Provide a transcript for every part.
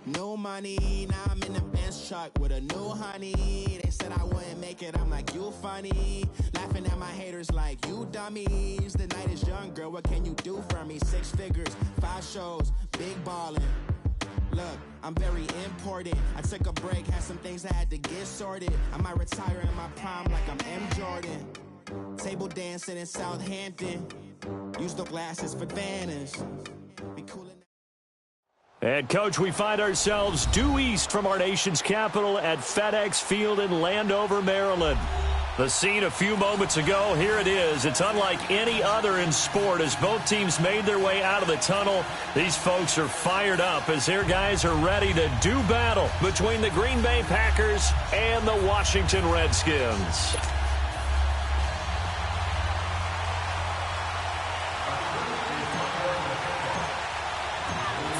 No money, now I'm in the Benz truck with a new honey. They said I wouldn't make it, I'm like, you funny. Laughing at my haters like, you dummies. The night is young, girl, what can you do for me? 6 figures, 5 shows, big ballin'. Look, I'm very important. I took a break, had some things I had to get sorted. I might retire in my prime like I'm M. Jordan. Table dancing in Southampton. Use the glasses for Vannas. Be cool. And, Coach, we find ourselves due east from our nation's capital at FedEx Field in Landover, Maryland. The scene a few moments ago, here it is. It's unlike any other in sport as both teams made their way out of the tunnel. These folks are fired up as their guys are ready to do battle between the Green Bay Packers and the Washington Redskins.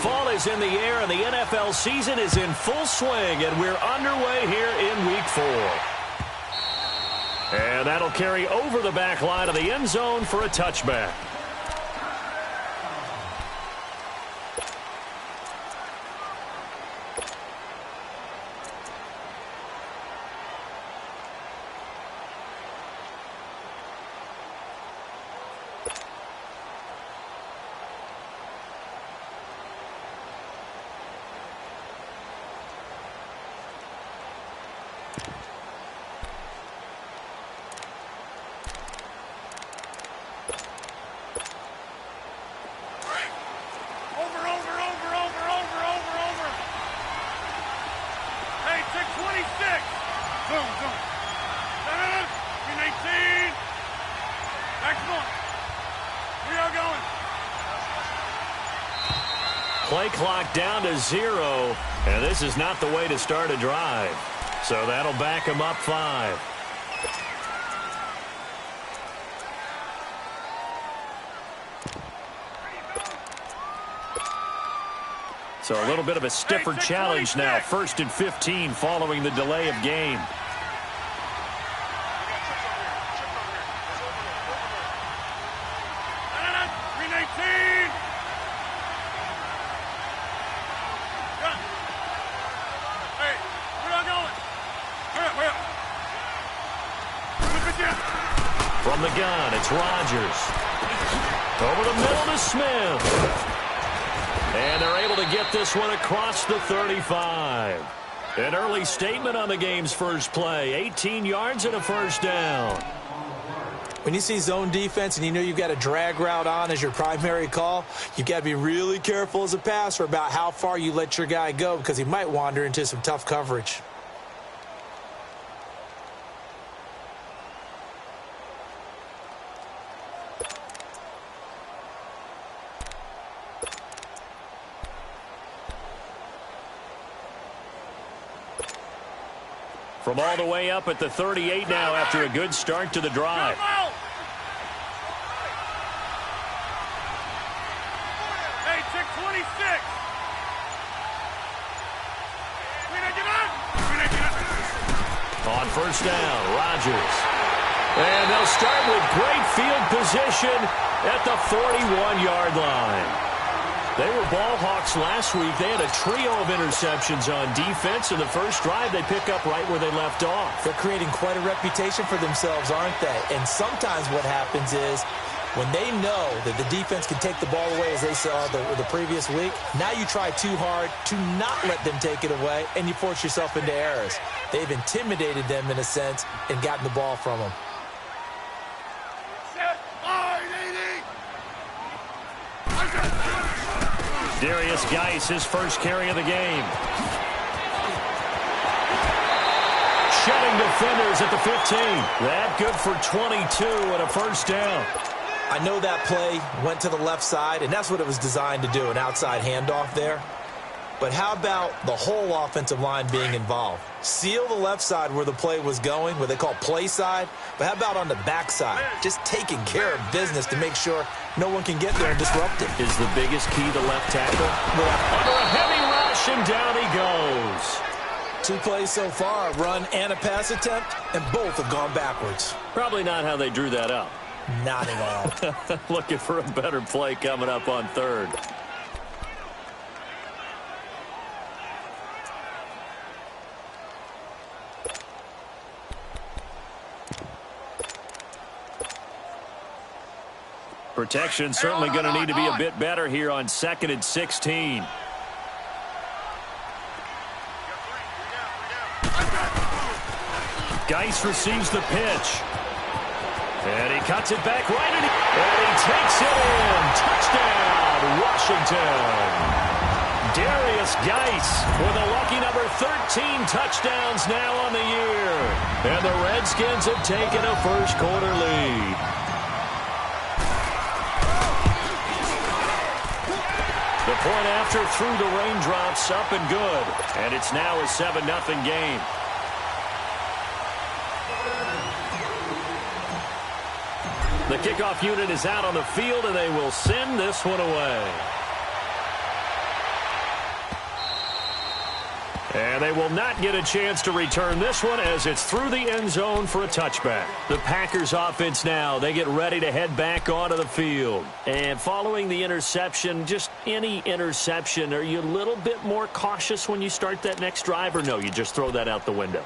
Fall is in the air, and the NFL season is in full swing, and we're underway here in Week 4. And that'll carry over the back line of the end zone for a touchback. Play clock down to 0, and this is not the way to start a drive. So that'll back him up 5. So a little bit of a stiffer challenge now. 1st and 15 following the delay of game. From the gun, it's Rodgers. Over the middle to Smith. And they're able to get this one across the 35. An early statement on the game's first play. 18 yards and a first down. When you see zone defense and you know you've got a drag route on as your primary call, you've got to be really careful as a passer about how far you let your guy go because he might wander into some tough coverage. From all the way up at the 38 now after a good start to the drive. Hey, check 26. On first down, Rodgers. And they'll start with great field position at the 41-yard line. They were ball hawks last week. They had a trio of interceptions on defense. In the first drive, they pick up right where they left off. They're creating quite a reputation for themselves, aren't they? And sometimes what happens is when they know that the defense can take the ball away, as they saw the previous week, now you try too hard to not let them take it away, and you force yourself into errors. They've intimidated them in a sense and gotten the ball from them. Darius Geis, his first carry of the game. Shedding defenders at the 15. That good for 22 and a first down. I know that play went to the left side, and that's what it was designed to do, an outside handoff there. But how about the whole offensive line being involved? Seal the left side where the play was going, what they call play side. But how about on the back side? Just taking care of business to make sure no one can get there and disrupt it. Is the biggest key the left tackle? Under a heavy rush, and down he goes. 2 plays so far, a run and a pass attempt, and both have gone backwards. Probably not how they drew that up. Not at all. Looking for a better play coming up on third. Protection certainly going to need to be a bit better here on 2nd and 16. Geis receives the pitch. And he cuts it back right, and he takes it in. Touchdown, Washington. Darius Geis with a lucky number 13 touchdowns now on the year. And the Redskins have taken a first-quarter lead. The point after through the raindrops, up and good. And it's now a 7-0 game. The kickoff unit is out on the field, and they will send this one away. And they will not get a chance to return this one as it's through the end zone for a touchback. The Packers offense now, they get ready to head back onto the field. And following the interception, just any interception, are you a little bit more cautious when you start that next drive, or no, you just throw that out the window?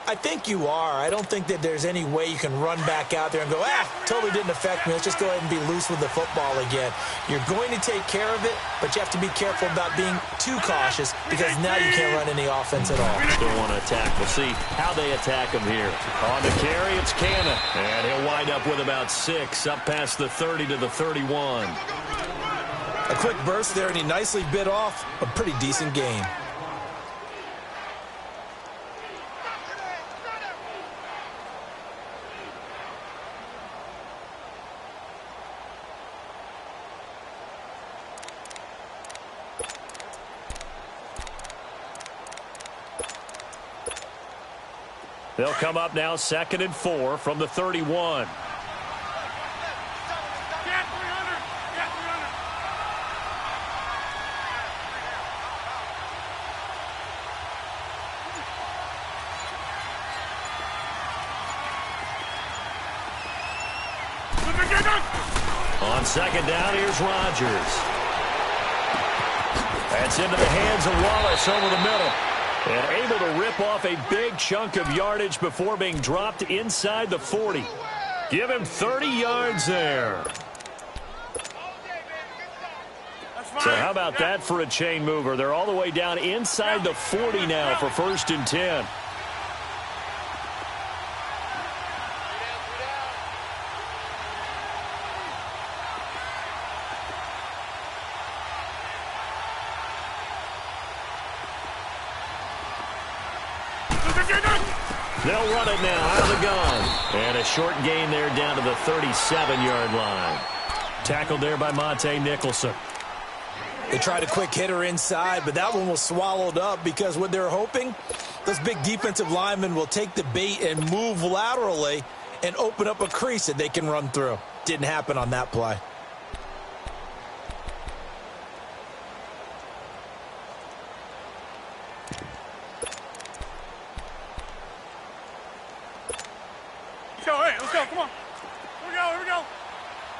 I think you are. I don't think that there's any way you can run back out there and go, totally didn't affect me. Let's just go ahead and be loose with the football again. You're going to take care of it, but you have to be careful about being too cautious because now you can't run any offense at all. Still want to attack. We'll see how they attack him here. On the carry, it's Cannon. And he'll wind up with about 6, up past the 30 to the 31. A quick burst there, and he nicely bit off a pretty decent gain. They'll come up now 2nd and 4 from the 31. On 2nd down, here's Rodgers. That's into the hands of Wallace over the middle. And able to rip off a big chunk of yardage before being dropped inside the 40. Give him 30 yards there. So how about that for a chain mover? They're all the way down inside the 40 now for 1st and 10. They'll run it now out of the gun. And a short gain there down to the 37-yard line. Tackled there by Monte Nicholson. They tried a quick hitter inside, but that one was swallowed up because what they're hoping, those big defensive linemen will take the bait and move laterally and open up a crease that they can run through. Didn't happen on that play. Let's go, come on. Here we go.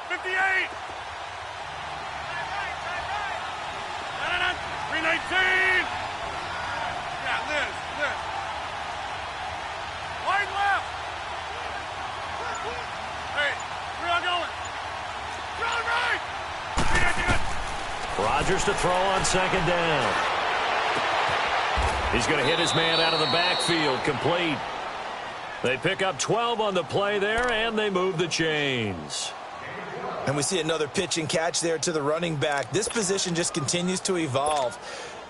58. 319. Yeah, Liz. Wide left. Hey, where y'all going? Run right. Rodgers to throw on 2nd down. He's going to hit his man out of the backfield, complete. They pick up 12 on the play there, and they move the chains. And we see another pitch and catch there to the running back. This position just continues to evolve.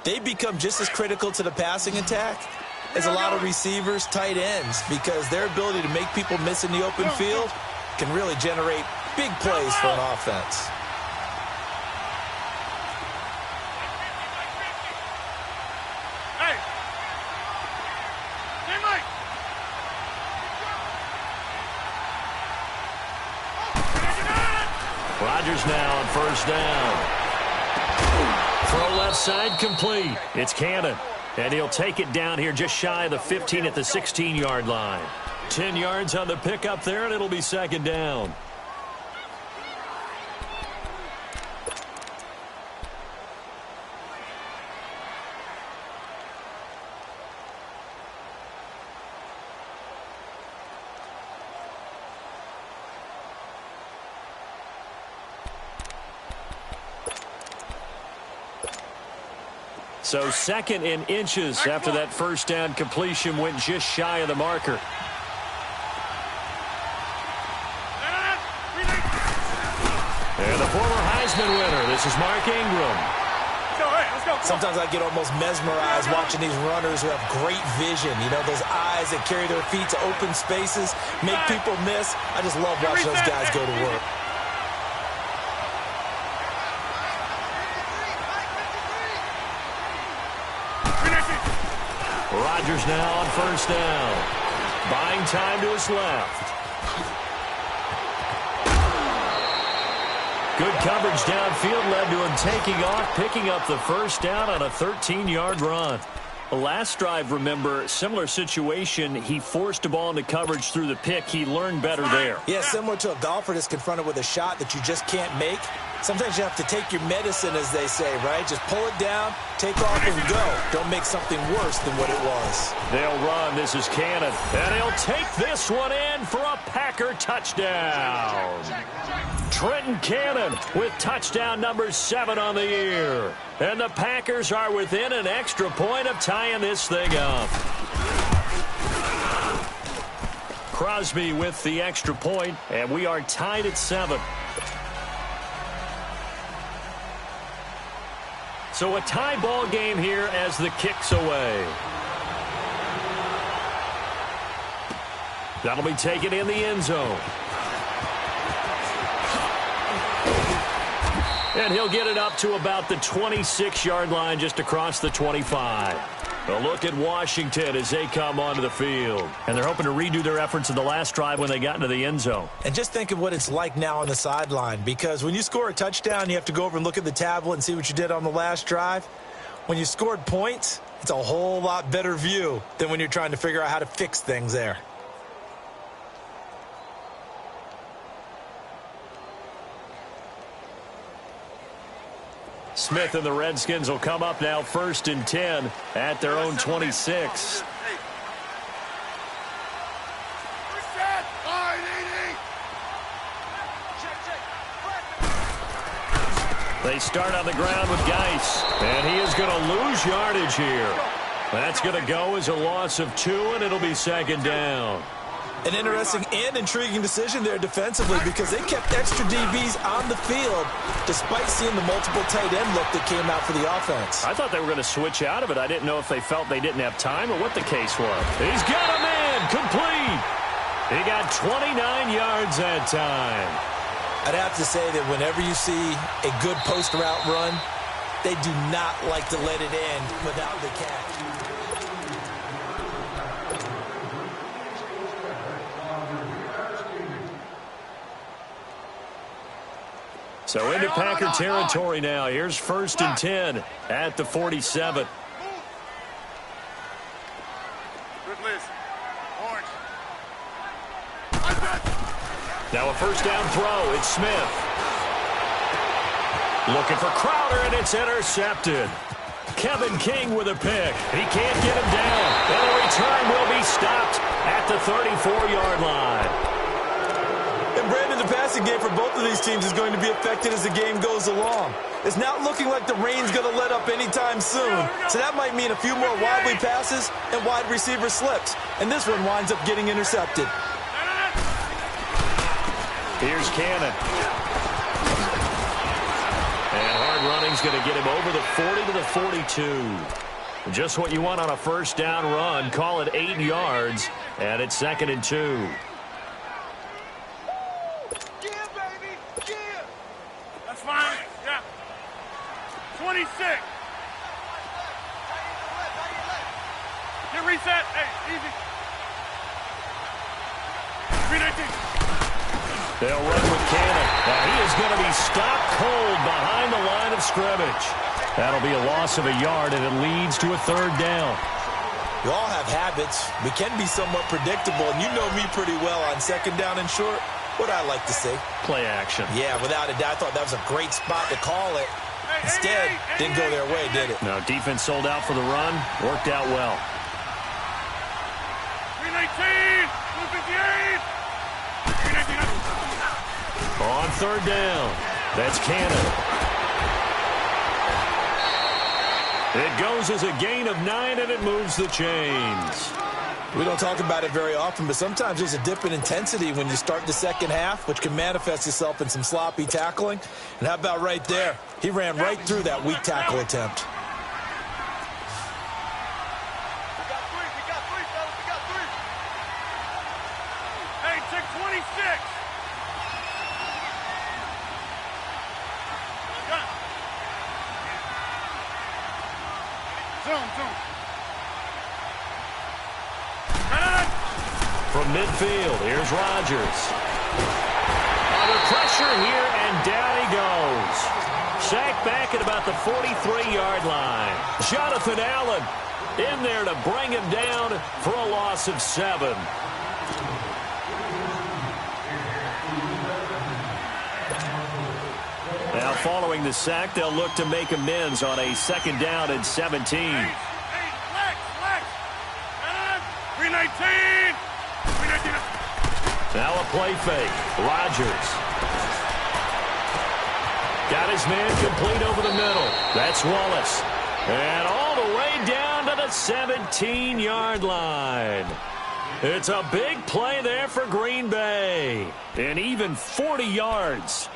They become just as critical to the passing attack as a lot of receivers, tight ends, because their ability to make people miss in the open field can really generate big plays for an offense. Rodgers now on 1st down. Throw left side complete. It's Cannon. And he'll take it down here just shy of the 15 at the 16-yard line. 10 yards on the pickup there, and it'll be 2nd down. So 2nd in inches after that first down completion went just shy of the marker. And the former Heisman winner, this is Mark Ingram. Let's go. Sometimes I get almost mesmerized watching these runners who have great vision. You know, those eyes that carry their feet to open spaces, make people miss. I just love watching those guys go to work. Rodgers now on first down. Buying time to his left. Good coverage downfield led to him taking off, picking up the first down on a 13-yard run. The last drive, remember, similar situation. He forced a ball into coverage through the pick. He learned better there. Yeah, similar to a golfer that's confronted with a shot that you just can't make. Sometimes you have to take your medicine, as they say, right? Just pull it down, take off, and go. Don't make something worse than what it was. They'll run. This is Cannon. And he'll take this one in for a Packer touchdown. Trenton Cannon with touchdown number 7 on the year. And the Packers are within an extra point of tying this thing up. Crosby with the extra point, and we are tied at 7. So a tie ball game here as the kick's away. That'll be taken in the end zone. And he'll get it up to about the 26-yard line, just across the 25. A look at Washington as they come onto the field. And they're hoping to redo their efforts in the last drive when they got into the end zone. And just think of what it's like now on the sideline, because when you score a touchdown, you have to go over and look at the tablet and see what you did on the last drive. When you scored points, it's a whole lot better view than when you're trying to figure out how to fix things there. Smith and the Redskins will come up now 1st and 10 at their own 26. They start on the ground with Geis, and he is going to lose yardage here. That's going to go as a loss of 2, and it'll be 2nd down. An interesting and intriguing decision there defensively, because they kept extra DBs on the field despite seeing the multiple tight end look that came out for the offense. I thought they were going to switch out of it. I didn't know if they felt they didn't have time or what the case was. He's got a man complete. He got 29 yards that time. I'd have to say that whenever you see a good post route run, they do not like to let it end without the catch. So into Packer territory now. Here's 1st and 10 at the 47. Now a first down throw. It's Smith. Looking for Crowder, and it's intercepted. Kevin King with a pick. He can't get him down. And the return will be stopped at the 34-yard line. And Brandon, the passing game for both of these teams is going to be affected as the game goes along. It's not looking like the rain's going to let up anytime soon. So that might mean a few more wobbly passes and wide receiver slips. And this one winds up getting intercepted. Here's Cannon. And hard running's going to get him over the 40 to the 42. Just what you want on a first down run. Call it 8 yards. And it's 2nd and 2. Fine. Yeah. 26. Get reset. Hey, easy. 319. They'll run with Cannon. Now he is going to be stopped cold behind the line of scrimmage. That'll be a loss of a yard, and it leads to a 3rd down. We all have habits. We can be somewhat predictable, and you know me pretty well on 2nd down and short. What I like to see. Play action. Yeah, without a doubt. I thought that was a great spot to call it. Instead, didn't go their way, did it? No, defense sold out for the run. Worked out well. 319. 258. On 3rd down. That's Cannon. It goes as a gain of 9, and it moves the chains. We don't talk about it very often, but sometimes there's a dip in intensity when you start the second half, which can manifest itself in some sloppy tackling. And how about right there? He ran right through that weak tackle attempt. Hey, check 26. Zoom. From midfield, here's Rodgers. Under pressure here, and down he goes. Sacked back at about the 43-yard line. Jonathan Allen in there to bring him down for a loss of 7. Now, following the sack, they'll look to make amends on a 2nd down and 17. Hey, flex. 319. Now a play fake. Rodgers. Got his man complete over the middle. That's Wallace. And all the way down to the 17-yard line. It's a big play there for Green Bay. And even 40 yards.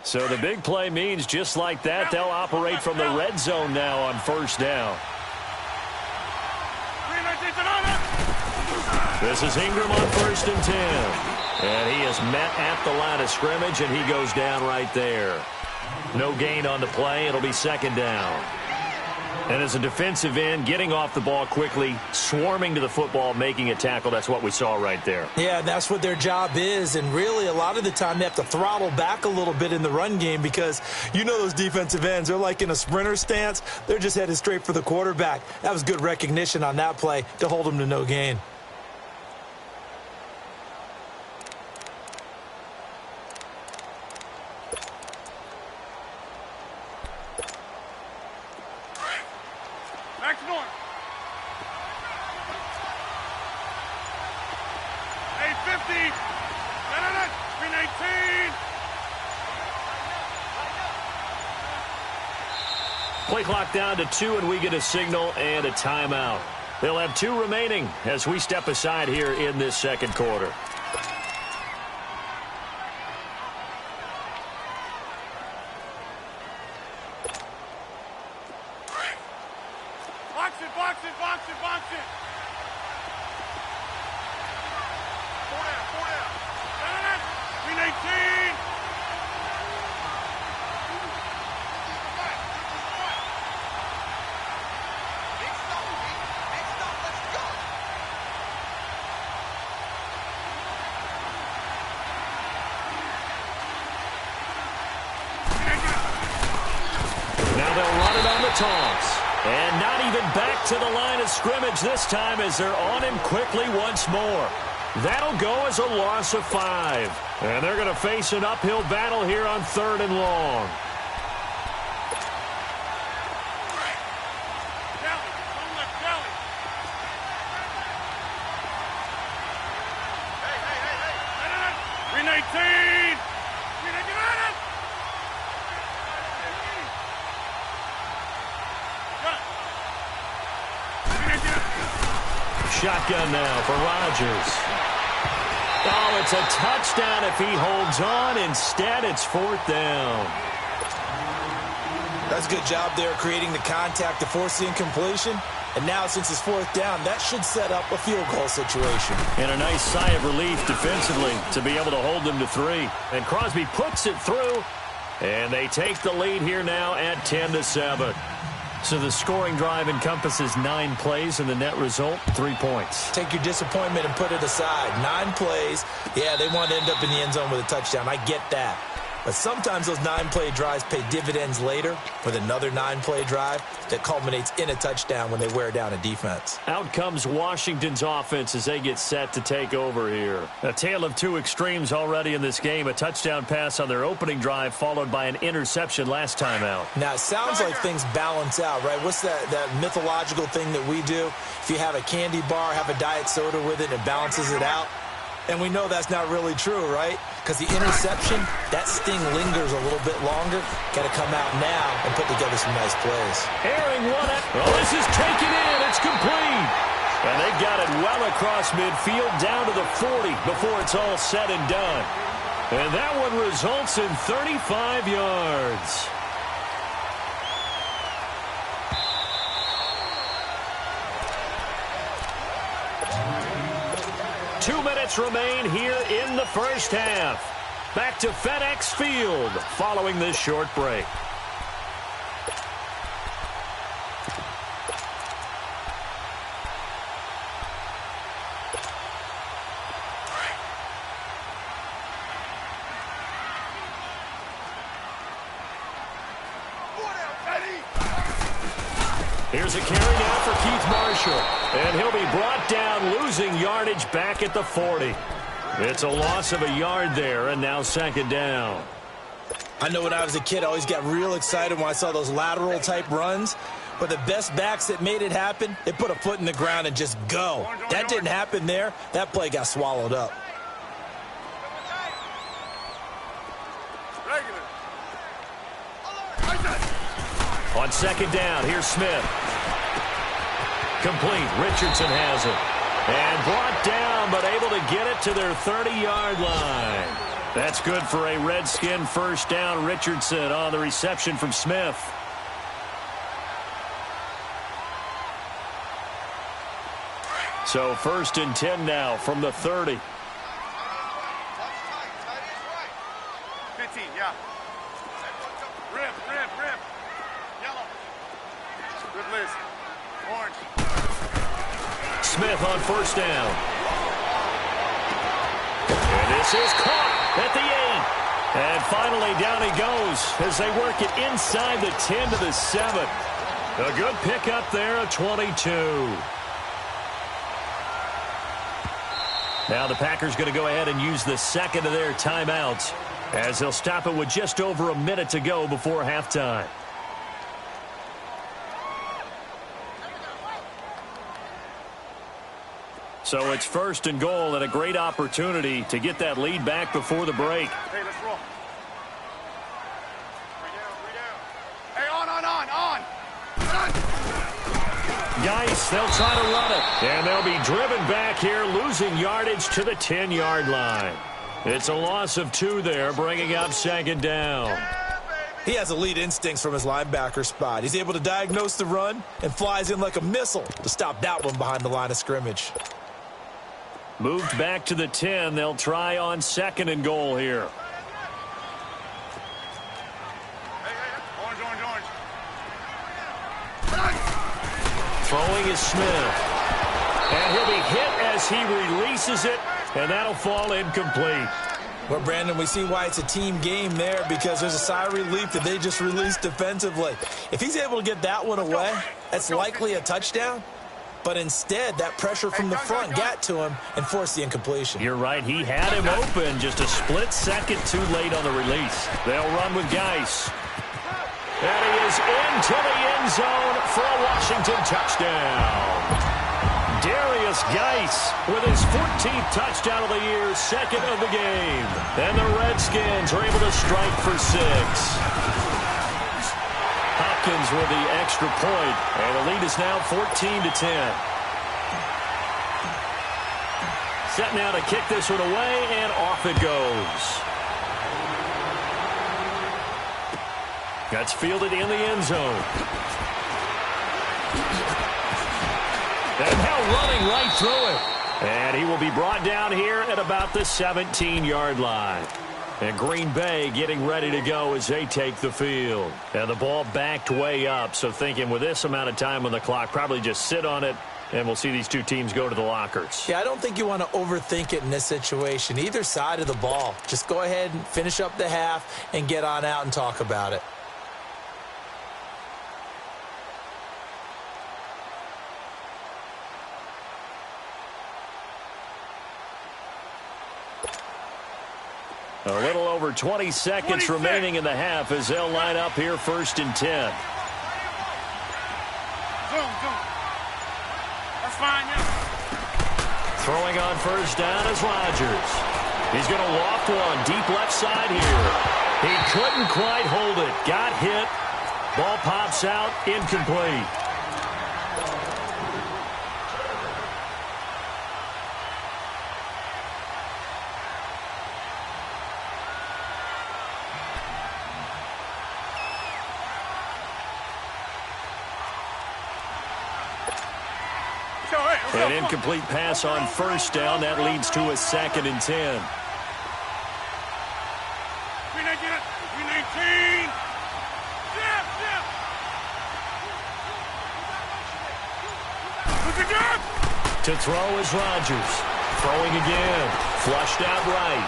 So the big play means just like that, they'll operate from the red zone now on 1st down. This is Ingram on 1st and 10. And he is met at the line of scrimmage, and he goes down right there. No gain on the play. It'll be 2nd down. And as a defensive end, getting off the ball quickly, swarming to the football, making a tackle, that's what we saw right there. Yeah, that's what their job is. And really, a lot of the time, they have to throttle back a little bit in the run game because you know those defensive ends, they're like in a sprinter stance. They're just headed straight for the quarterback. That was good recognition on that play to hold them to no gain. Back to north. Hey, 50. 319. Play clock down to 2, and we get a signal and a timeout. They'll have 2 remaining as we step aside here in this 2nd quarter. Box it. 4 down. 319. Now they'll run it on the toss. And not even back to the line of scrimmage this time as they're on him quickly once more. That'll go as a loss of 5. And they're going to face an uphill battle here on 3rd and long. Hey. 319. Shotgun now for Rodgers. Oh, it's a touchdown if he holds on. Instead, it's 4th down. That's a good job there creating the contact to force the incompletion. And now, since it's 4th down, that should set up a field goal situation. And a nice sigh of relief defensively to be able to hold them to 3. And Crosby puts it through. And they take the lead here now at 10-7. So the scoring drive encompasses 9 plays, and the net result, 3 points. Take your disappointment and put it aside. 9 plays. Yeah, they want to end up in the end zone with a touchdown. I get that. But sometimes those 9-play drives pay dividends later with another 9-play drive that culminates in a touchdown when they wear down a defense. Out comes Washington's offense as they get set to take over here. A tale of two extremes already in this game. A touchdown pass on their opening drive followed by an interception last time out. Now, it sounds like things balance out, right? What's that mythological thing that we do? If you have a candy bar, have a diet soda with it, and it balances it out. And we know that's not really true, right? Because the interception, that sting lingers a little bit longer. Got to come out now and put together some nice plays. Airing one at, well, this is taken in. It's complete. And they got it well across midfield down to the 40 before it's all said and done. And that one results in 35 yards. Two minutes remain here in the first half. Back to FedEx Field following this short break. Here's a carry now for Keith Marshall. And he'll be brought down, losing yardage back at the 40. It's a loss of a yard there, and now second down. I know when I was a kid, I always got real excited when I saw those lateral-type runs. But the best backs that made it happen, they put a foot in the ground and just go. That didn't happen there. That play got swallowed up. On second down, here's Smith. Complete. Richardson has it. And brought down, but able to get it to their 30-yard line. That's good for a Redskin first down. Richardson on the reception from Smith. So 1st and 10 now from the 30. 15, yeah. Rip. Yellow. Good list. Orange. Smith on first down. And this is caught at the 8. And finally down he goes as they work it inside the 10 to the 7. A good pickup there at 22. Now the Packers going to go ahead and use the second of their timeouts as they'll stop it with just over a minute to go before halftime. So it's 1st and goal and a great opportunity to get that lead back before the break. Hey, let's roll. Hey, on. Geis, they'll try to run it. And they'll be driven back here, losing yardage to the 10-yard line. It's a loss of 2 there, bringing up second down. He has elite instincts from his linebacker spot. He's able to diagnose the run and flies in like a missile to stop that one behind the line of scrimmage. Moved back to the 10. They'll try on 2nd and goal here. Orange. Throwing is Smith. And he'll be hit as he releases it, and that'll fall incomplete. Well, Brandon, we see why it's a team game there because there's a sigh of relief that they just released defensively. If he's able to get that one away, that's likely a touchdown. But instead, that pressure from the front got to him and forced the incompletion. You're right. He had him open just a split second too late on the release. They'll run with Geis. And he is into the end zone for a Washington touchdown. Darius Geis with his 14th touchdown of the year, 2nd of the game. And the Redskins are able to strike for 6. Hopkins with the extra point, and the lead is now 14-10. Set now to kick this one away, and off it goes. That's fielded in the end zone. And now running right through it. And he will be brought down here at about the 17-yard line. And Green Bay getting ready to go as they take the field. And the ball backed way up, so thinking with this amount of time on the clock, probably just sit on it And we'll see these two teams go to the lockers. Yeah, I don't think you want to overthink it in this situation. Either side of the ball. Just go ahead and finish up the half and get on out and talk about it. A little over 20 seconds remaining in the half as they'll line up here 1st and 10. That's fine, yeah. Throwing on 1st down is Rodgers. He's going to loft one deep left side here. He couldn't quite hold it. Got hit. Ball pops out. Incomplete. An incomplete pass on 1st down. That leads to a 2nd and 10. To throw is Rodgers. Throwing again. Flushed out right.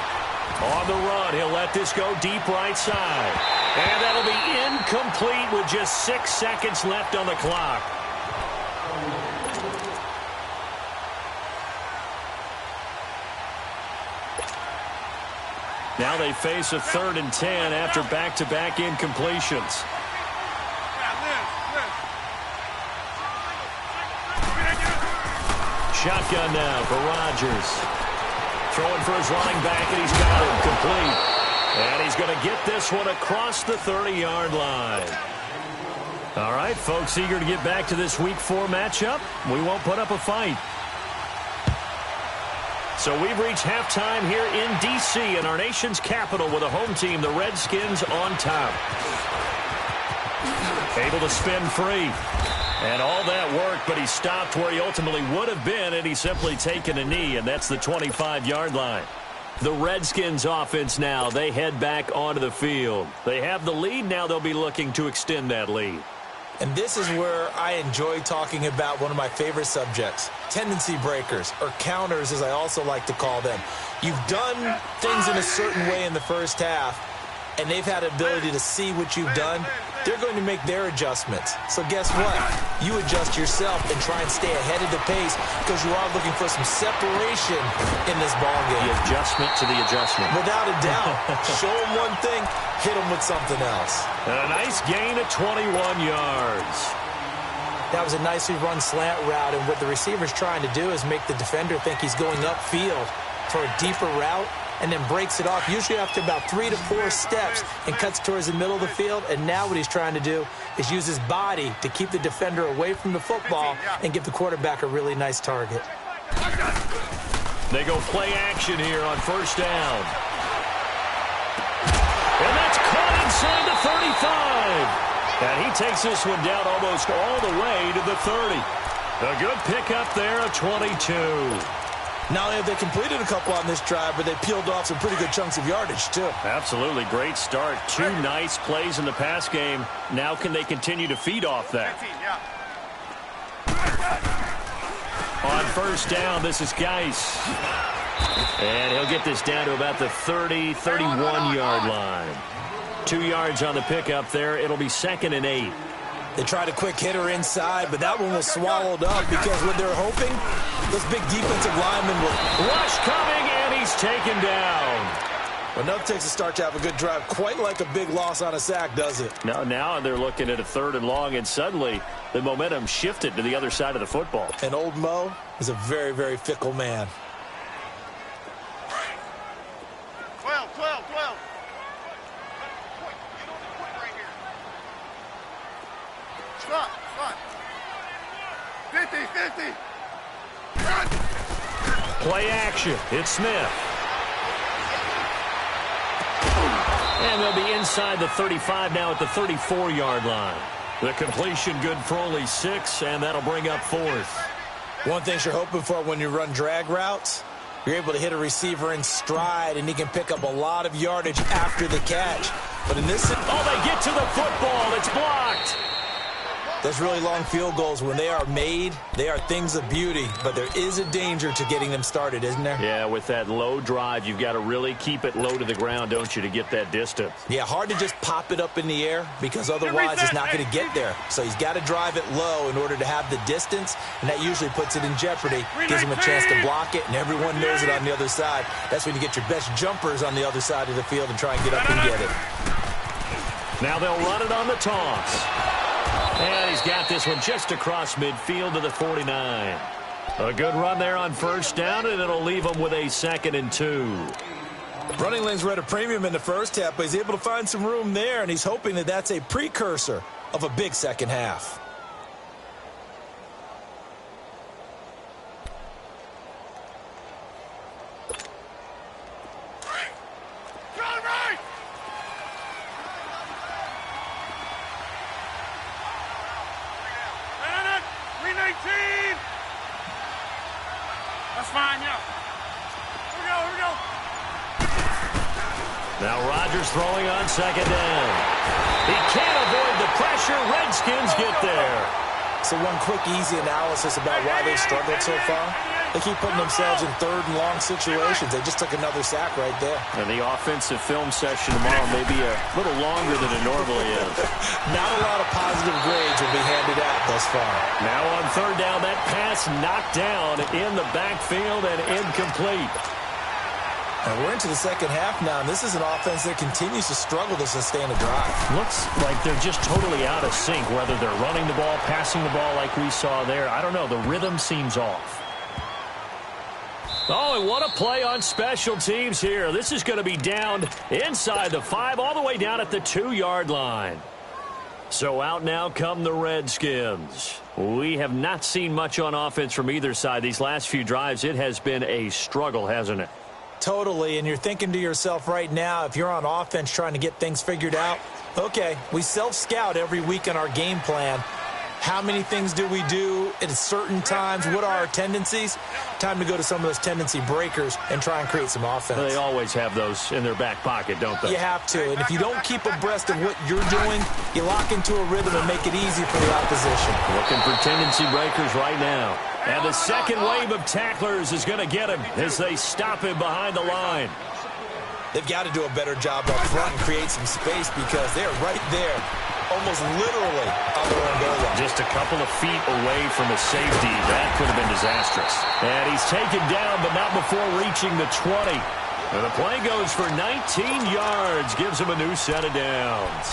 On the run, he'll let this go deep right side. And that'll be incomplete with just 6 seconds left on the clock. Now they face a 3rd and 10 after back-to-back incompletions. Shotgun now for Rodgers. Throwing for his running back, and he's got him complete. And he's going to get this one across the 30-yard line. All right, folks, eager to get back to this Week 4 matchup. We won't put up a fight. So we've reached halftime here in D.C. in our nation's capital with a home team, the Redskins, on top. Able to spin free. And all that worked, but he stopped where he ultimately would have been, and he's simply taken a knee, and that's the 25-yard line. The Redskins offense now, they head back onto the field. They have the lead. Now they'll be looking to extend that lead. And this is where I enjoy talking about one of my favorite subjects, tendency breakers, or counters as I also like to call them. You've done things in a certain way in the first half, and they've had the ability to see what you've done. They're going to make their adjustments. So guess what? You adjust yourself and try and stay ahead of the pace because you are looking for some separation in this ballgame. The adjustment to the adjustment. Without a doubt. Show them one thing, hit them with something else. And a nice gain of 21 yards. That was a nicely run slant route, and what the receiver's trying to do is make the defender think he's going upfield for a deeper route, and then breaks it off, usually after about 3 to 4 steps, and cuts towards the middle of the field. And now what he's trying to do is use his body to keep the defender away from the football and give the quarterback a really nice target. They go play action here on 1st down. And that's caught inside the 35. And he takes this one down almost all the way to the 30. A good pickup there of 22. Not only have they completed a couple on this drive, but they peeled off some pretty good chunks of yardage, too. Absolutely. Great start. 2 nice plays in the pass game. Now can they continue to feed off that? On 1st down, this is Geis. And he'll get this down to about the 30, 31-yard line. 2 yards on the pickup there. It'll be 2nd and 8. They tried a quick hitter inside, but that one was swallowed up because what they're hoping, those big defensive linemen will... Rush coming, and he's taken down. Enough takes a start to have a good drive. Quite like a big loss on a sack, does it? Now they're looking at a 3rd and long, and suddenly the momentum shifted to the other side of the football. And old Mo is a very, very fickle man. 12. Front. 50. Run. Play action. It's Smith. And they'll be inside the 35 now at the 34-yard line. The completion good for only 6, and that'll bring up 4th. One thing you're hoping for when you run drag routes, you're able to hit a receiver in stride, and he can pick up a lot of yardage after the catch. But in this... Oh, they get to the football. It's blocked. Those really long field goals, when they are made, they are things of beauty, but there is a danger to getting them started, isn't there? Yeah, with that low drive, you've got to really keep it low to the ground, don't you, to get that distance? Yeah, hard to just pop it up in the air because otherwise it's not going to get there. So he's got to drive it low in order to have the distance, and that usually puts it in jeopardy, gives him a chance to block it, and everyone knows it on the other side. That's when you get your best jumpers on the other side of the field and try and get up and get it. Now they'll run it on the toss. And he's got this one just across midfield to the 49. A good run there on first down, and it'll leave him with a 2nd and 2. Running lanes were at a premium in the first half, but he's able to find some room there, and he's hoping that that's a precursor of a big second half. That's fine, yeah. Here we go. Now Rodgers throwing on 2nd down. He can't avoid the pressure. Redskins get there. So one quick, easy analysis about why they've struggled so far. They keep putting themselves in 3rd and long situations. They just took another sack right there. And the offensive film session tomorrow may be a little longer than it normally is. Not a lot of positive grades will be handed out thus far. Now on 3rd down, that pass knocked down in the backfield and incomplete. And we're into the second half now, and this is an offense that continues to struggle to sustain a drive. Looks like they're just totally out of sync, whether they're running the ball, passing the ball like we saw there. I don't know. The rhythm seems off. Oh, and what a play on special teams here. This is going to be down inside the 5, all the way down at the 2-yard line. So out now come the Redskins. We have not seen much on offense from either side. These last few drives, it has been a struggle, hasn't it? Totally, and you're thinking to yourself right now, if you're on offense trying to get things figured out, okay, we self-scout every week on our game plan. How many things do we do at certain times? What are our tendencies? Time to go to some of those tendency breakers and try and create some offense. They always have those in their back pocket, don't they? You have to, and if you don't keep abreast of what you're doing, you lock into a rhythm and make it easy for the opposition. Looking for tendency breakers right now. And the second wave of tacklers is going to get him as they stop him behind the line. They've got to do a better job up front and create some space because they're right there, almost literally on their own goal line. Just a couple of feet away from a safety. That could have been disastrous. And he's taken down, but not before reaching the 20. And the play goes for 19 yards, gives him a new set of downs.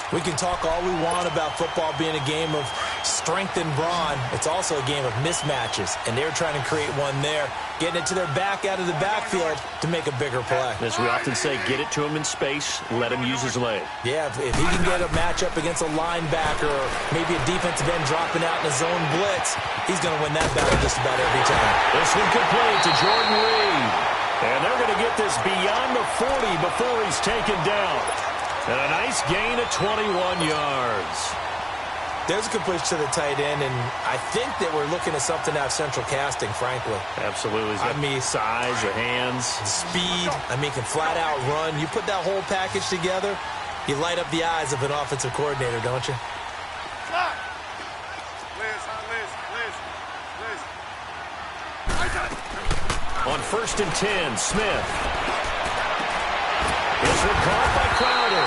We can talk all we want about football being a game of strength and brawn. It's also a game of mismatches, and they're trying to create one there, getting it to their back out of the backfield to make a bigger play. As we often say, get it to him in space, let him use his leg. Yeah, if he can get a matchup against a linebacker or maybe a defensive end dropping out in a zone blitz, he's going to win that battle just about every time. This one complete to Jordan Reed. And they're going to get this beyond the 40 before he's taken down. And a nice gain of 21 yards. There's a completion to the tight end, and I think that we're looking at something out of central casting, frankly. Absolutely. I mean, size, the hands. Speed. I mean, can flat out run. You put that whole package together, you light up the eyes of an offensive coordinator, don't you? On 1st and 10, Smith. This one caught by Crowder.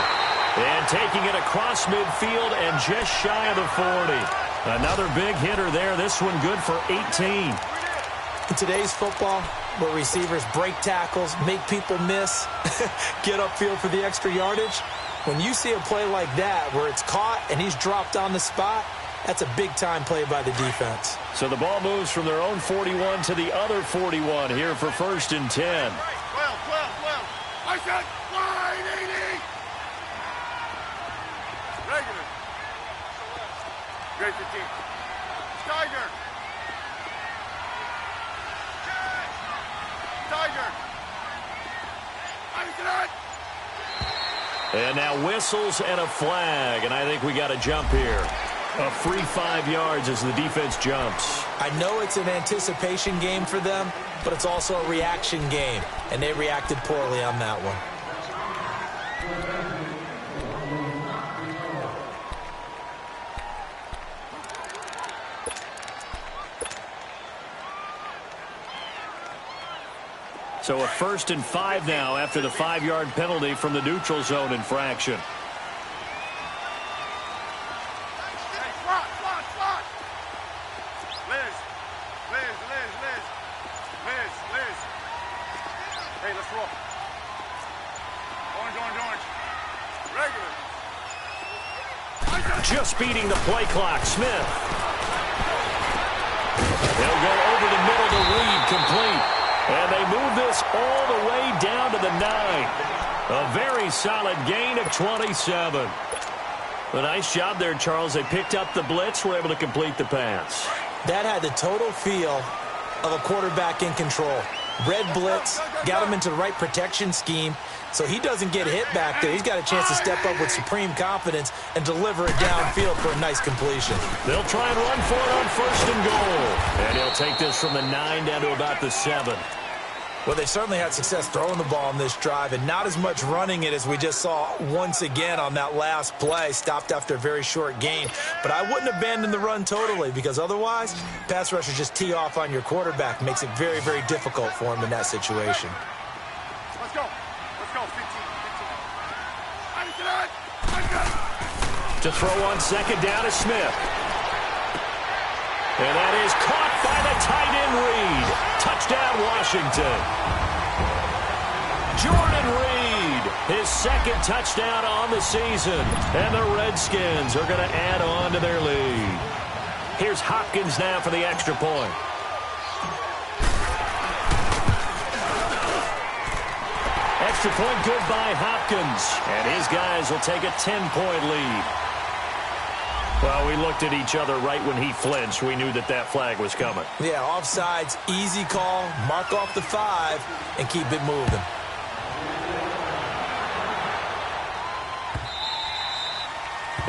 And taking it across midfield and just shy of the 40. Another big hitter there. This one good for 18. In today's football, where receivers break tackles, make people miss, get upfield for the extra yardage, when you see a play like that where it's caught and he's dropped on the spot, that's a big-time play by the defense. So the ball moves from their own 41 to the other 41 here for 1st and 10. 12. I said wide 80. Regular. Great 15. Tiger. And now whistles and a flag, and I think we got a jump here. A free 5 yards as the defense jumps. I know it's an anticipation game for them, but it's also a reaction game, and they reacted poorly on that one. So a 1st and 5 now after the 5-yard penalty from the neutral zone infraction. Hey, slot. Liz. Hey, let's roll. Orange. Regular. Just beating the play clock. Smith. They'll go over the middle to Reed, complete. And they move this all the way down to the 9. A very solid gain of 27. A nice job there, Charles. They picked up the blitz, were able to complete the pass. That had the total feel of a quarterback in control. Red blitz, got him into the right protection scheme, so he doesn't get hit back there. He's got a chance to step up with supreme confidence and deliver it downfield for a nice completion. They'll try and run for it on 1st and goal. And he'll take this from the 9 down to about the 7. Well, they certainly had success throwing the ball on this drive, and not as much running it as we just saw once again on that last play. Stopped after a very short gain. But I wouldn't abandon the run totally, because otherwise, pass rushers just tee off on your quarterback. Makes it very, very difficult for him in that situation. Let's go. 15. To throw on 2nd down is Smith. And that is caught by the tight end Reed. Touchdown, Washington. Jordan Reed, his 2nd touchdown on the season. And the Redskins are going to add on to their lead. Here's Hopkins now for the extra point. Extra point good by Hopkins. And his guys will take a 10-point lead. Well, we looked at each other right when he flinched. We knew that that flag was coming. Yeah, offsides, easy call, mark off the 5, and keep it moving.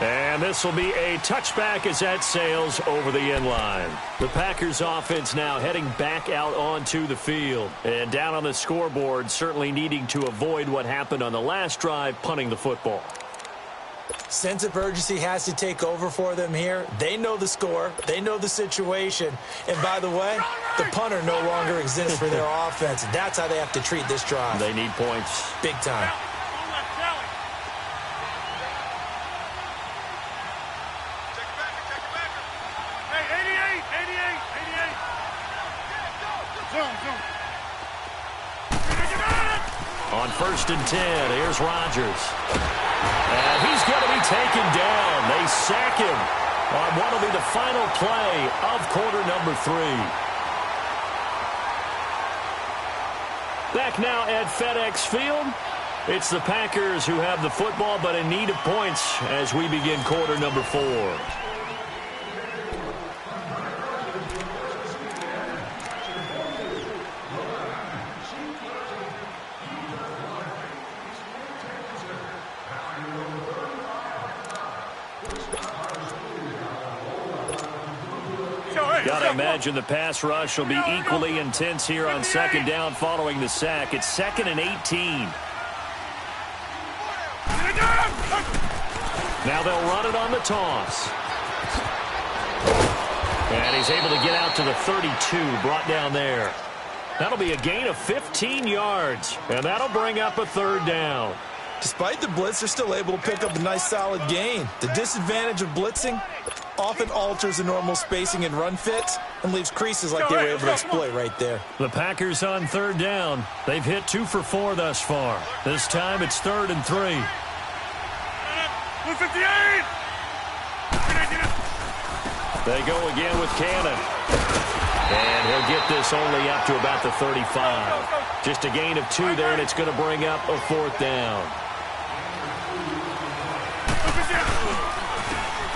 And this will be a touchback as that sails over the end line. The Packers offense now heading back out onto the field. And down on the scoreboard, certainly needing to avoid what happened on the last drive, punting the football. Sense of urgency has to take over for them here. They know the score. They know the situation. And by the way, the punter no longer exists for their offense. That's how they have to treat this drive. They need points. Big time. On 1st and 10, here's Rodgers. And he's going to be taken down. They sack him on what will be the final play of quarter number 3. Back now at FedEx Field. It's the Packers who have the football, but in need of points as we begin quarter number 4. Gotta imagine the pass rush will be equally intense here on 2nd down following the sack. It's 2nd and 18. Now they'll run it on the toss. And he's able to get out to the 32, brought down there. That'll be a gain of 15 yards, and that'll bring up a 3rd down. Despite the blitz, they're still able to pick up a nice solid gain. The disadvantage of blitzing often alters the normal spacing and run fits and leaves creases like they were able to exploit right there. The Packers on 3rd down. They've hit 2 for 4 thus far. This time it's 3rd and 3. 58! They go again with Cannon. And he'll get this only up to about the 35. Just a gain of 2 there, and it's going to bring up a 4th down.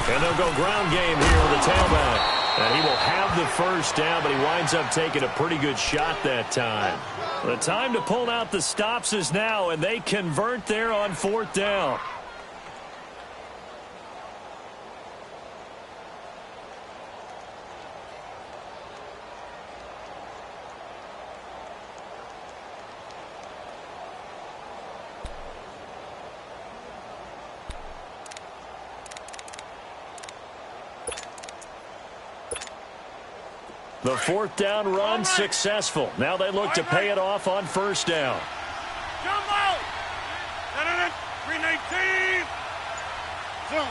And they'll go ground game here with the tailback. And he will have the 1st down, but he winds up taking a pretty good shot that time. The time to pull out the stops is now, and they convert there on 4th down. The fourth down run successful. Now they look to pay it off on first down. Jump out! 319! Zoom.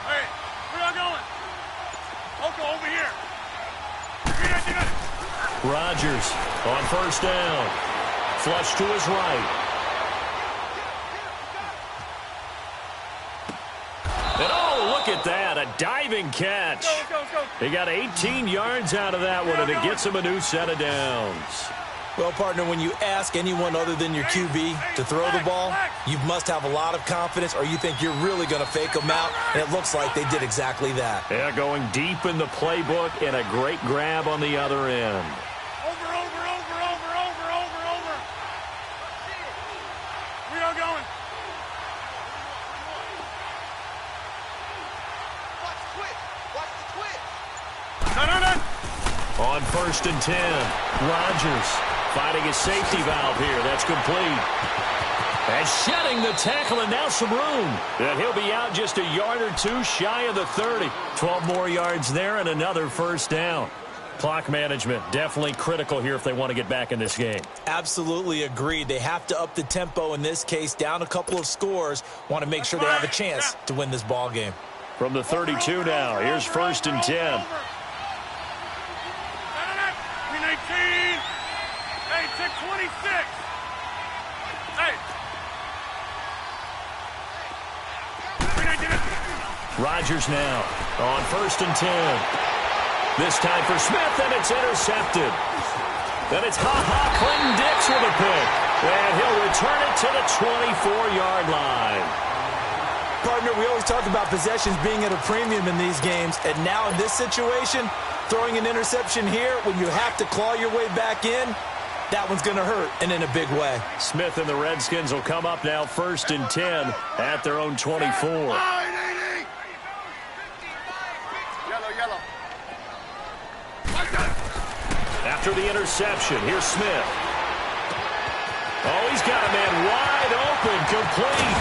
Hey, where y'all going? Okay, over here. 319! Rodgers on first down. Flush to his right. And oh, look at that, a diving catch. Let's go. He got 18 yards out of that one, and it gets him a new set of downs. Well, partner, when you ask anyone other than your QB to throw the ball, you must have a lot of confidence, or you think you're really going to fake them out, and it looks like they did exactly that. Yeah, going deep in the playbook, and a great grab on the other end. Over. Where y'all going? On first and 10, Rodgers finding his safety valve here. That's complete. And shedding the tackle, and now some room. And he'll be out just a yard or two shy of the 30. 12 more yards there and another first down. Clock management definitely critical here if they want to get back in this game. Absolutely agreed. They have to up the tempo in this case, down a couple of scores. Want to make sure they have a chance to win this ball game. From the 32 now, here's first and 10. 319! Hey, check 26! Hey! 319! Rodgers now on first and 10. This time for Smith, and it's intercepted. Then it's Clinton Dix with a pick. And he'll return it to the 24-yard line. Partner, we always talk about possessions being at a premium in these games, and now in this situation, throwing an interception here when you have to claw your way back in, that one's going to hurt, and in a big way. Smith and the Redskins will come up now first and 10 at their own 24. Yellow. After the interception, here's Smith. Oh, he's got a man wide open, complete.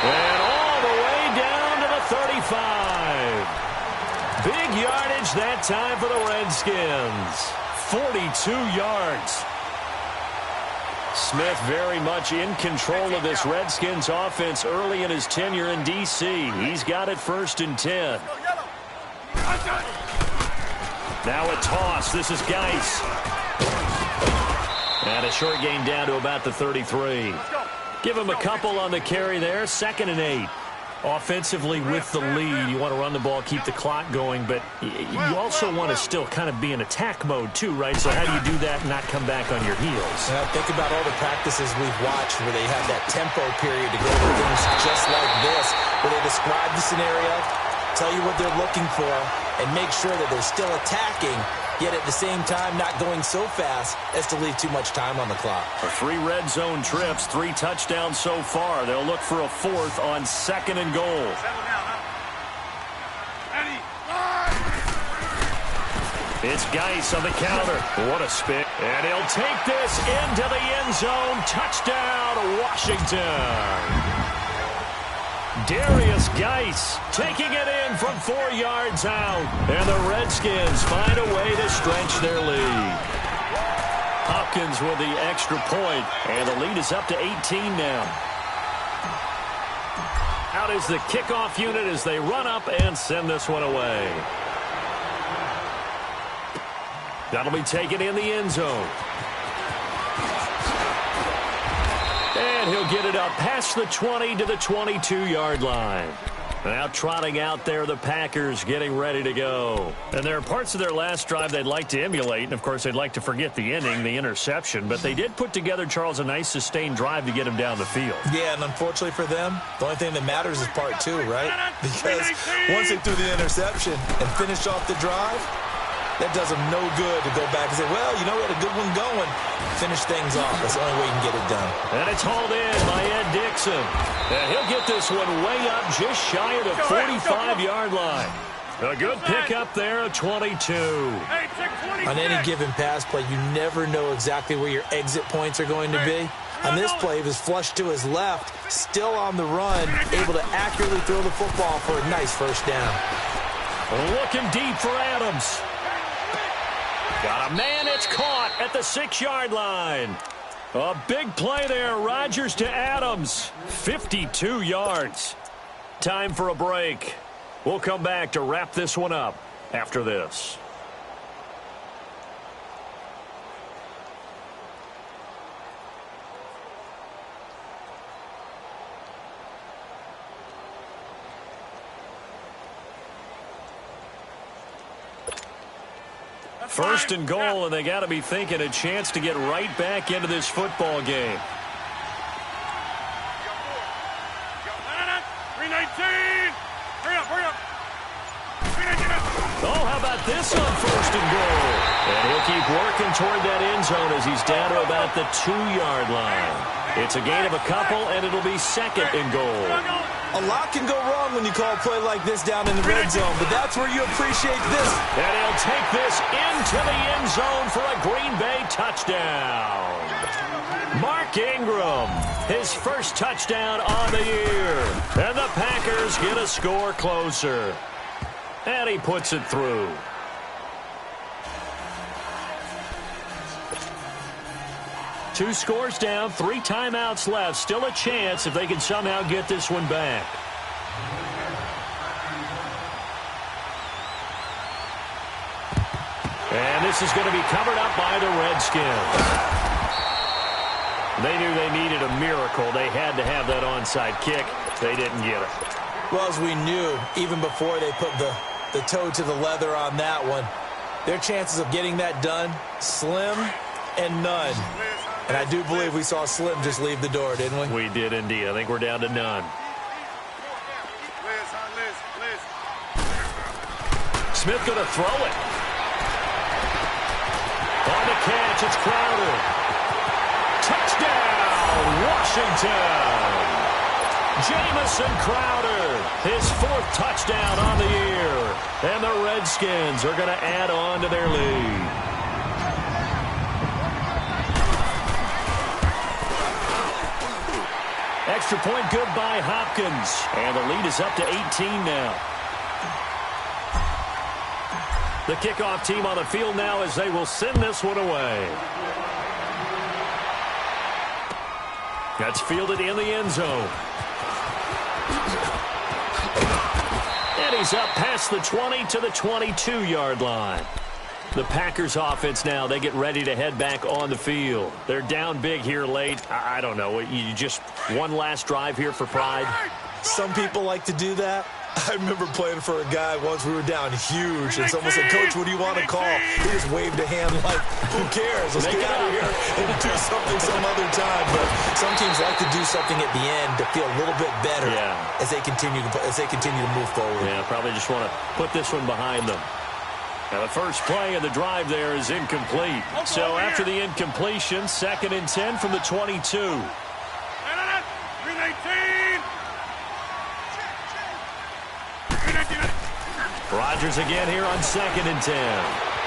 And all the way down to the 35. Big yardage that time for the Redskins. 42 yards. Smith very much in control of this Redskins offense early in his tenure in D.C. He's got it first and 10. Now a toss. This is Geis. And a short gain down to about the 33. Give him a couple on the carry there. 2nd and 8. Offensively with the lead, you want to run the ball, keep the clock going, but you also want to still kind of be in attack mode too, right? So how do you do that and not come back on your heels? Think about all the practices we've watched where they have that tempo period to go over things just like this, where they describe the scenario, tell you what they're looking for, and make sure that they're still attacking, yet at the same time not going so fast as to leave too much time on the clock. For 3 red zone trips, 3 touchdowns so far. They'll look for a 4th on 2nd and goal. It's Geis on the counter. What a spin. And he'll take this into the end zone. Touchdown, Washington. Darius Geis taking it in from 4 yards out. And the Redskins find a way to stretch their lead. Hopkins with the extra point, and the lead is up to 18 now. Out is the kickoff unit as they run up and send this one away. That'll be taken in the end zone. And he'll get it up past the 20 to the 22-yard line. Now trotting out there, the Packers getting ready to go. And there are parts of their last drive they'd like to emulate. And, of course, they'd like to forget the ending, the interception. But they did put together, Charles, a nice sustained drive to get him down the field. Yeah, and unfortunately for them, the only thing that matters is part 2, right? Because once they threw the interception and finished off the drive, that does them no good to go back and say, well, you know, we had a good one going. Finish things off. That's the only way you can get it done. And it's hauled in by Ed Dixon. And he'll get this one way up just shy of the 45-yard line. A good pickup there at 22. On any given pass play, you never know exactly where your exit points are going to be. On this play, he was flushed to his left, still on the run, able to accurately throw the football for a nice first down. Looking deep for Adams. Got a man, it's caught at the 6-yard line. A big play there, Rodgers to Adams, 52 yards. Time for a break. We'll come back to wrap this one up after this. First and goal, and they got to be thinking a chance to get right back into this football game. 319. Hurry up. Oh, how about this on first and goal? And he'll keep working toward that end zone as he's down to about the 2-yard line. It's a gain of a couple, and it'll be second and goal. A lot can go wrong when you call a play like this down in the red zone, but that's where you appreciate this. And he'll take this into the end zone for a Green Bay touchdown. Mark Ingram, his first touchdown on the year. And the Packers get a score closer. And he puts it through. Two scores down, 3 timeouts left. Still a chance if they can somehow get this one back. And this is going to be covered up by the Redskins. They knew they needed a miracle. They had to have that onside kick. They didn't get it. Well, as we knew, even before they put the toe to the leather on that one, their chances of getting that done, slim and none. And I do believe we saw Slim just leave the door, didn't we? We did indeed. I think we're down to none. Smith going to throw it. On the catch, it's Crowder. Touchdown, Washington. Jamison Crowder, his 4th touchdown on the year. And the Redskins are going to add on to their lead. Extra point good by Hopkins. And the lead is up to 18 now. The kickoff team on the field now as they will send this one away. That's fielded in the end zone. And he's up past the 20 to the 22-yard line. The Packers offense now, they get ready to head back on the field. They're down big here late. I don't know. You just one last drive here for pride? Some people like to do that. I remember playing for a guy once. We were down huge, and someone said, "Coach, what do you want to call?" He just waved a hand like, "Who cares? Let's get out of here and do something some other time." But some teams like to do something at the end to feel a little bit better as they continue to move forward. Yeah, probably just want to put this one behind them. Now, the first play of the drive there is incomplete. So after the incompletion, 2nd and 10 from the 22. 319. Rodgers again here on 2nd and 10.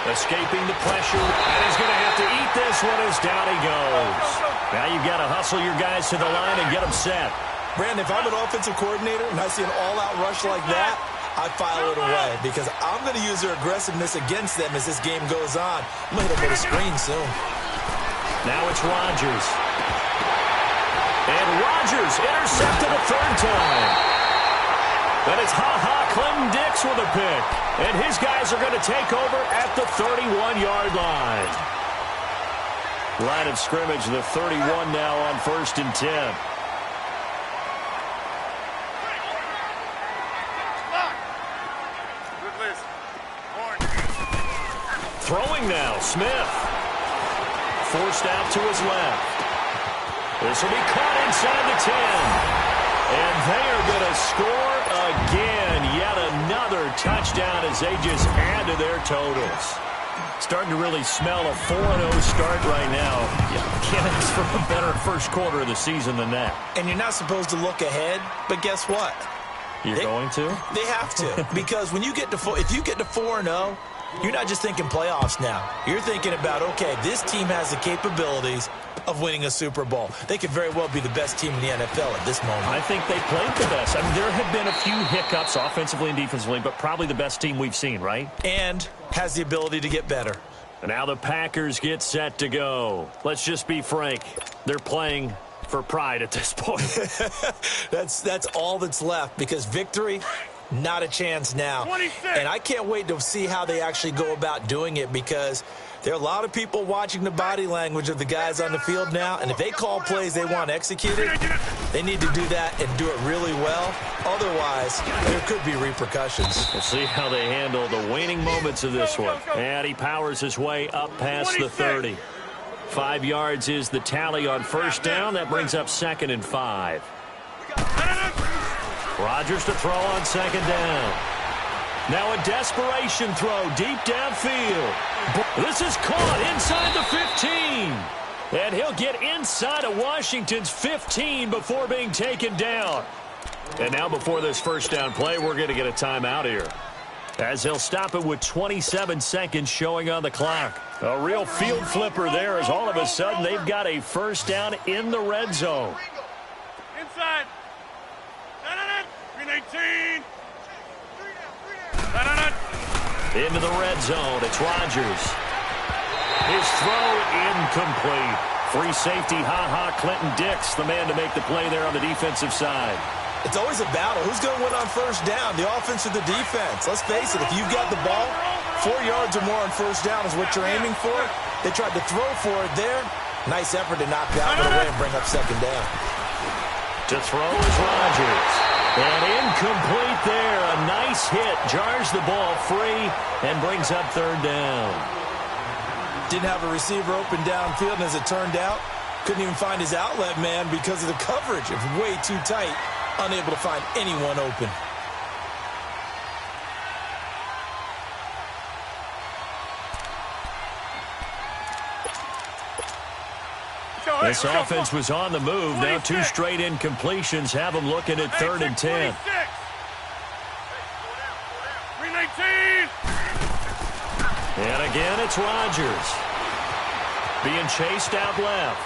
Escaping the pressure. And he's going to have to eat this one as down he goes. Now you've got to hustle your guys to the line and get them set. Brandon, if I'm an offensive coordinator and I see an all-out rush like that, I file it away because I'm going to use their aggressiveness against them as this game goes on. I'm going to hit them with a screen soon. Now it's Rodgers. And Rodgers intercepted a 3rd time. And it's Clem Dix with a pick. And his guys are going to take over at the 31-yard line. Line of scrimmage, the 31 now on 1st and 10. Throwing now, Smith. Forced out to his left. This will be caught inside the 10. And they are going to score again. Yet another touchdown as they just add to their totals. Starting to really smell a 4-0 start right now. You can't ask for a better first quarter of the season than that. And you're not supposed to look ahead, but guess what? You're going to? They have to. Because when you get to if you get to 4-0, you're not just thinking playoffs now. You're thinking about, okay, this team has the capabilities of winning a Super Bowl. They could very well be the best team in the NFL at this moment. I think they played the best. I mean, there have been a few hiccups offensively and defensively, but probably the best team we've seen, right? And has the ability to get better. And now the Packers get set to go. Let's just be frank. They're playing for pride at this point. That's all that's left, because victory, not a chance now. 26. And I can't wait to see how they actually go about doing it, because there are a lot of people watching the body language of the guys on the field now, and if they call plays they want executed, they need to do that and do it really well. Otherwise, there could be repercussions. We'll see how they handle the waning moments of this one. And he powers his way up past the 30. 5 yards is the tally on first down. That brings up 2nd and 5. Rodgers to throw on 2nd down. Now a desperation throw deep downfield. This is caught inside the 15. And he'll get inside of Washington's 15 before being taken down. And now before this first down play, we're going to get a timeout here, as he'll stop it with 27 seconds showing on the clock. A real field flipper there, as all of a sudden they've got a first down in the red zone. Inside. 318. Into the red zone. It's Rodgers. His throw incomplete. Free safety, Clinton Dix, the man to make the play there on the defensive side. It's always a battle. Who's going to win on first down, the offense or the defense? Let's face it, if you've got the ball, 4 yards or more on first down is what you're aiming for. They tried to throw for it there. Nice effort to knock that one away and bring up 2nd down. To throw is Rodgers. And incomplete there. A nice hit. Jars the ball free and brings up 3rd down. Didn't have a receiver open downfield, and as it turned out, couldn't even find his outlet man because of the coverage. It was way too tight. Unable to find anyone open. This offense was on the move. Now 2 straight incompletions have them looking at 3rd and 10. 319. And again, it's Rodgers. Being chased out left.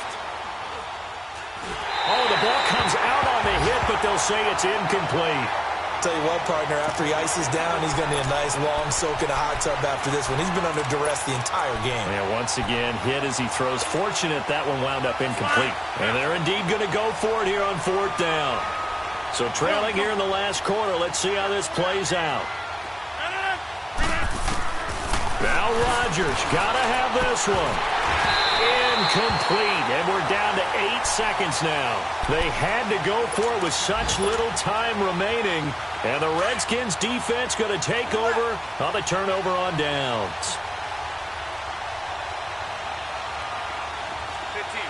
Oh, the ball comes out on the hit, but they'll say it's incomplete. Tell you what, partner, after he ices down, he's going to need a nice long soak in a hot tub after this one. He's been under duress the entire game. Yeah, once again, hit as he throws. Fortunate that one wound up incomplete. And they're indeed going to go for it here on 4th down. So trailing here in the last quarter. Let's see how this plays out. Now Rodgers got to have this one. Incomplete, and we're down to 8 seconds now. They had to go for it with such little time remaining, and the Redskins defense going to take over on the turnover on downs. 15.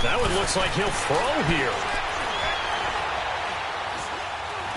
That one looks like he'll throw here.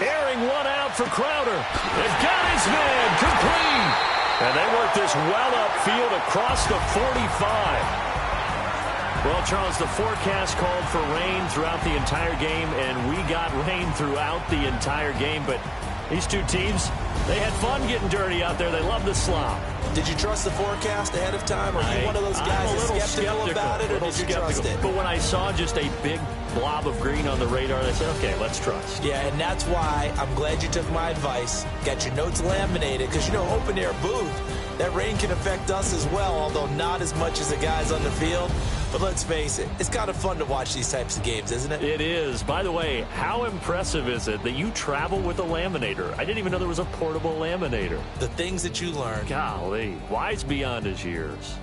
Airing one out for Crowder. They've got his man complete. And they work this well upfield across the 45. Well, Charles, the forecast called for rain throughout the entire game, and we got rain throughout the entire game. But these two teams, they had fun getting dirty out there. They love the slop. Did you trust the forecast ahead of time? Or are you one of those guys that's skeptical about it, or did you trust it? But when I saw just a big blob of green on the radar, I said, okay, let's trust. Yeah, and that's why I'm glad you took my advice. Got your notes laminated, because, you know, open-air booth, that rain can affect us as well, although not as much as the guys on the field. But let's face it, it's kind of fun to watch these types of games, isn't it? It is. By the way, how impressive is it that you travel with a laminator? I didn't even know there was a portable laminator. The things that you learn. Golly, wise beyond his years.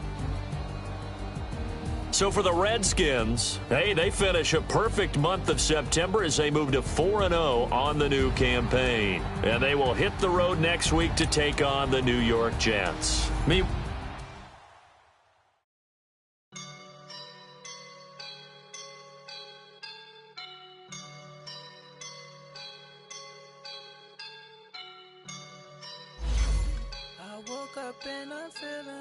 So for the Redskins, hey, they finish a perfect month of September as they move to 4-0 on the new campaign. And they will hit the road next week to take on the New York Jets. I woke up and I'm feeling